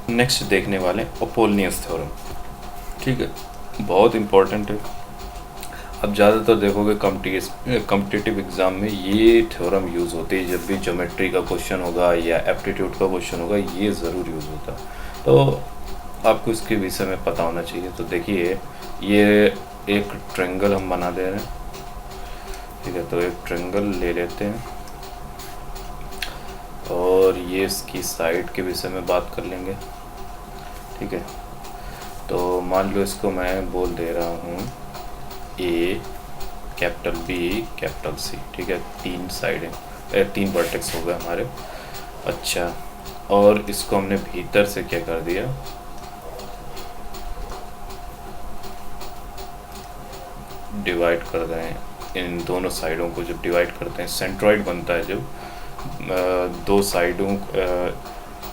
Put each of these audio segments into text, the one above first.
Next देखने वाले Apollonius theorem. ठीक है, बहुत इम्पोर्टेंट है। अब ज़्यादातर देखोगे कॉम्पिटिटिव एग्ज़ाम में ये थ्योरम यूज़ होती है। जब भी ज्योमेट्री का क्वेश्चन होगा या एप्टीट्यूड का क्वेश्चन होगा, ये ज़रूर यूज़ होता है। तो आपको इसके विषय में पता होना चाहिए। तो देखिए, ये एक ट्रायंगल हम बना दे रहे हैं। ठीक है, तो एक ट्रायंगल ले लेते हैं और ये इसकी साइड के विषय में बात कर लेंगे। ठीक है, तो मान लो इसको मैं बोल दे रहा हूँ ए, कैपिटल बी, कैपिटल सी। ठीक है, 3 साइडें, 3 वर्टेक्स हो गए हमारे। अच्छा, और इसको हमने भीतर से क्या कर दिया, डिवाइड कर दें। इन दोनों साइडों को जब डिवाइड करते हैं, सेंट्रॉइड बनता है। जब दो साइडों,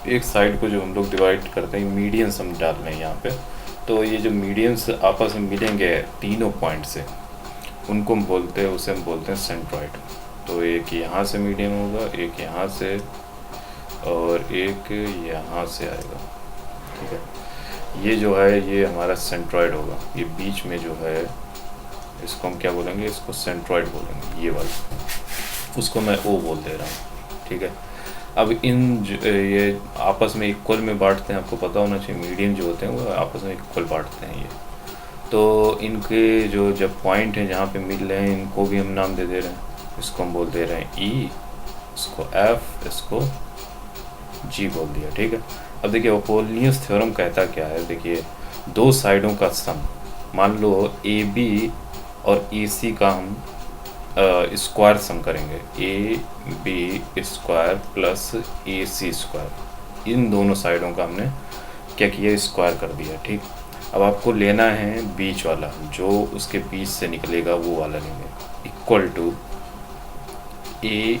एक साइड को जो हम लोग डिवाइड करते हैं, मीडियंस हम डाल रहे हैं यहाँ पे। तो ये जो मीडियंस आपस में मिलेंगे तीनों पॉइंट से, उनको हम बोलते हैं, उसे हम बोलते हैं सेंट्रॉइड। तो एक यहाँ से मीडियन होगा, एक यहाँ से, और एक यहाँ से आएगा। ठीक है, ये जो है ये हमारा सेंट्रॉइड होगा। ये बीच में जो है इसको हम क्या बोलेंगे, इसको सेंट्रॉइड बोलेंगे। ये वाला, उसको मैं ओ बोल दे रहा हूँ। ठीक है, अब ये आपस में इक्वल में बांटते हैं। आपको पता होना चाहिए, मीडियन जो होते हैं वो आपस में इक्वल बांटते हैं ये। तो इनके जो जब पॉइंट हैं जहाँ पे मिल रहे हैं, इनको भी हम नाम दे रहे हैं। इसको हम बोल दे रहे हैं ई, इसको एफ, इसको जी बोल दिया। ठीक है, अब देखिए अपोलोनियस थ्योरम कहता क्या है। देखिए, दो साइडों का सम, मान लो ए बी और ए सी का हम स्क्वायर सम करेंगे, A B square plus A C square. इन दोनों साइडों का हमने क्या किया, स्क्वायर कर दिया। ठीक, अब आपको लेना है बीच वाला, जो उसके बीच से निकलेगा वो वाला लेंगे, equal to A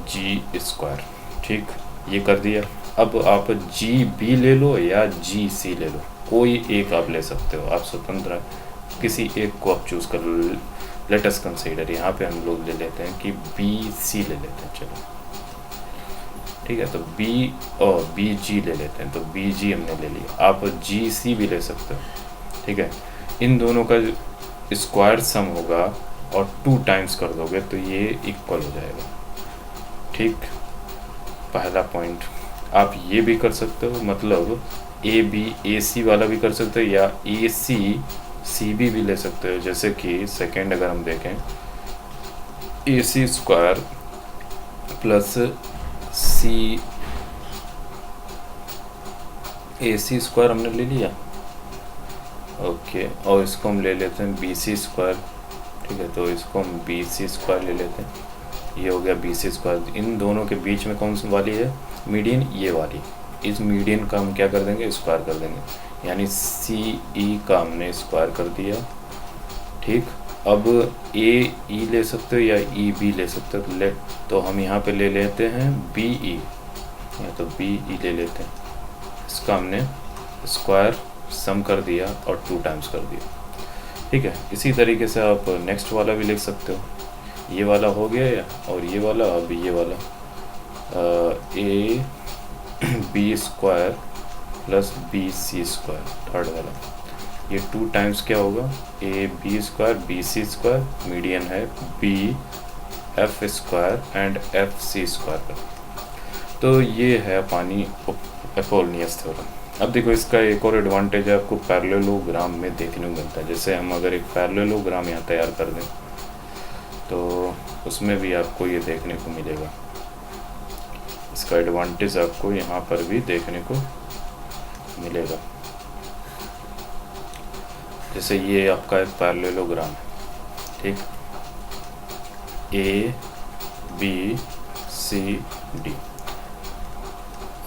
G square. ठीक, ये कर दिया। अब आप जी बी ले लो या जी सी ले लो, कोई एक आप ले सकते हो, आप स्वतंत्र, किसी एक को आप चूज़ कर लो। लेट अस कंसीडर, यहाँ पे हम लोग ले लेते हैं कि बी सी ले लेते हैं। चलो ठीक है, तो बी और बी जी ले लेते हैं। तो बी जी हमने ले लिया, आप जी सी भी ले सकते हो। ठीक है, इन दोनों का स्क्वायर सम होगा और 2 टाइम्स कर दोगे तो ये इक्वल हो जाएगा। ठीक, पहला पॉइंट। आप ये भी कर सकते हो, मतलब ए बी ए सी वाला भी कर सकते हो, या ए सी सी बी भी ले सकते हो। जैसे कि सेकेंड अगर हम देखें, ए सी स्क्वायर प्लस सी, ए सी स्क्वायर हमने ले लिया। ओके, और इसको हम ले लेते हैं बी सी स्क्वायर। ठीक है, तो इसको हम बी सी स्क्वायर ले लेते हैं। ये हो गया बी सी स्क्वायर। इन दोनों के बीच में कौन सी वाली है, मीडियन, ये वाली। इस मीडियन का हम क्या कर देंगे, स्क्वायर कर देंगे, यानी सी ई का हमने स्क्वायर कर दिया। ठीक, अब ए ई ले सकते हो या ई बी ले सकते हो। तो हम यहाँ पे ले लेते हैं बी ई, या तो बी ई ले लेते हैं। इसका हमने स्क्वायर सम कर दिया और 2 टाइम्स कर दिया। ठीक है, इसी तरीके से आप नेक्स्ट वाला भी लिख सकते हो। ये वाला हो गया, और ये वाला, अब ये वाला A B square plus B C square, third वाला। ये 2 टाइम्स क्या होगा, A B square B C square, median है B F square and F C square. तो ये है पानी अपोलोनियस थ्योरम। अब देखो, इसका एक और एडवांटेज है, आपको पैरेललोग्राम में देखने को मिलता है। जैसे हम अगर एक पैरेललोग्राम यहाँ तैयार कर दें तो उसमें भी आपको ये देखने को मिलेगा। इसका एडवांटेज आपको यहाँ पर भी देखने को मिलेगा। जैसे ये आपका एक पैरेललोग्राम है। ठीक, ए बी सी डी।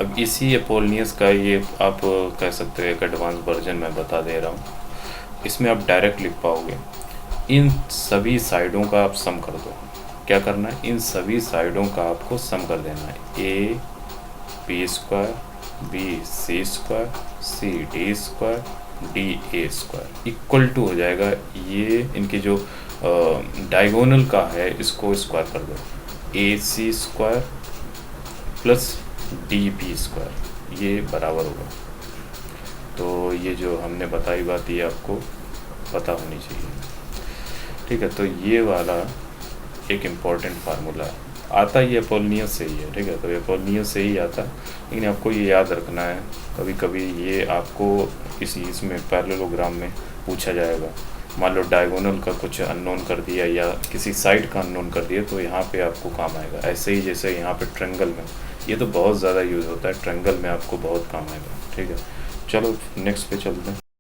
अब इसी अपोलोनियस का ये आप कह सकते हो एक एडवांस वर्जन मैं बता दे रहा हूँ। इसमें आप डायरेक्ट लिख पाओगे, इन सभी साइडों का आप सम कर दो। क्या करना है, इन सभी साइडों का आपको सम कर देना है। A B square B C square C D square D A square equal to हो जाएगा, ये इनकी जो डायगोनल का है इसको स्क्वायर कर दो, A C square plus D B square, ये बराबर होगा तो ये जो हमने बताई बात ये आपको पता होनी चाहिए। ठीक है, तो ये वाला एक इम्पॉर्टेंट फार्मूला आता ही अपोलोनियस से ही है। ठीक है, तो अपोलोनियस से ही आता है, लेकिन आपको ये याद रखना है। कभी कभी ये आपको इसमें पैरेललोग्राम में पूछा जाएगा। मान लो डायगोनल का कुछ अननोन कर दिया या किसी साइड का अननोन कर दिया, तो यहाँ पे आपको काम आएगा। ऐसे ही जैसे यहाँ पे ट्रायंगल में, ये तो बहुत ज़्यादा यूज़ होता है, ट्रायंगल में आपको बहुत काम आएगा। ठीक है, चलो नेक्स्ट पे चलते हैं।